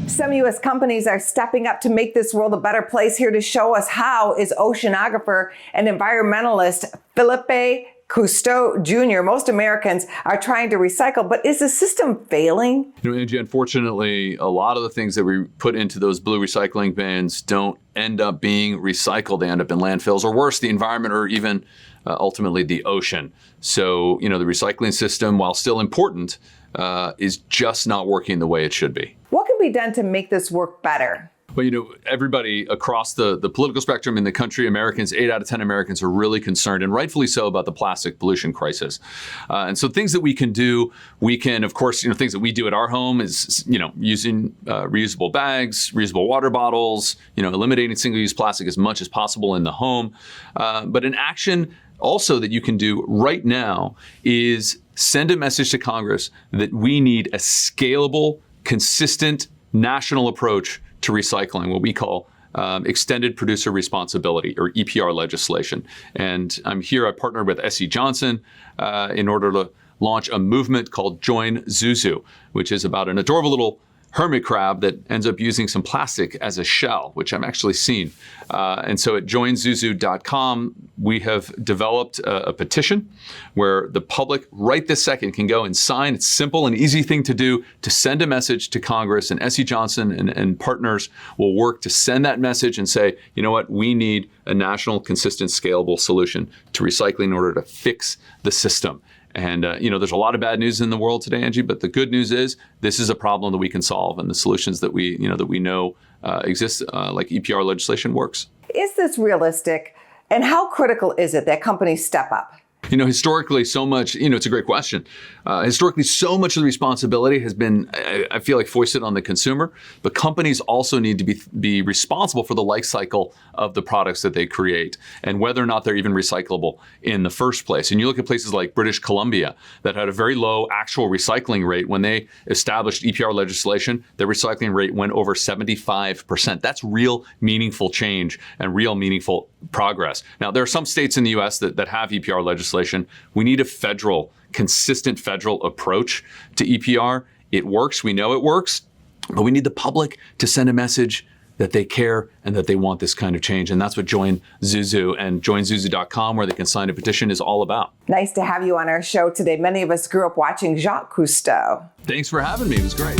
Some U.S. companies are stepping up to make this world a better place. Here to show us how is oceanographer and environmentalist Philippe Cousteau Jr. Most Americans are trying to recycle, but is the system failing? Angie, unfortunately, a lot of the things that we put into those blue recycling bins don't end up being recycled. They end up in landfills, or worse, the environment, or even ultimately the ocean. So, the recycling system, while still important, is just not working the way it should be. What can be done to make this work better? Well, everybody across the political spectrum in the country, Americans, 8 out of 10 Americans are really concerned, and rightfully so, about the plastic pollution crisis. And so things that we can do, of course, things that we do at our home is, using reusable bags, reusable water bottles, eliminating single-use plastic as much as possible in the home. But an action also that you can do right now is send a message to Congress that we need a scalable, consistent national approach to recycling, what we call extended producer responsibility, or EPR legislation. And I partnered with S.C. Johnson in order to launch a movement called Join Zuzu, which is about an adorable little hermit crab that ends up using some plastic as a shell, which I've actually seen. And so at joinzuzu.com, we have developed a petition where the public right this second can go and sign. It's simple and easy thing to do to send a message to Congress, and S.C. Johnson and partners will work to send that message and say, we need a national, consistent, scalable solution to recycling in order to fix the system. And, there's a lot of bad news in the world today, Angie, but the good news is this is a problem that we can solve, and the solutions that we know exist, like EPR legislation, works. Is this realistic? And how critical is it that companies step up? Historically, so much, it's a great question. Historically, so much of the responsibility has been, I feel like, foisted on the consumer, but companies also need to be responsible for the life cycle of the products that they create and whether or not they're even recyclable in the first place. And you look at places like British Columbia that had a very low actual recycling rate. When they established EPR legislation, their recycling rate went over 75%. That's real meaningful change and real meaningful progress. Now, there are some states in the U.S. that have EPR legislation. We need a consistent federal approach to EPR. It works. We know it works. But we need the public to send a message that they care and that they want this kind of change. And that's what Join Zuzu and joinzuzu.com, where they can sign a petition, is all about. Nice to have you on our show today. Many of us grew up watching Jacques Cousteau. Thanks for having me. It was great.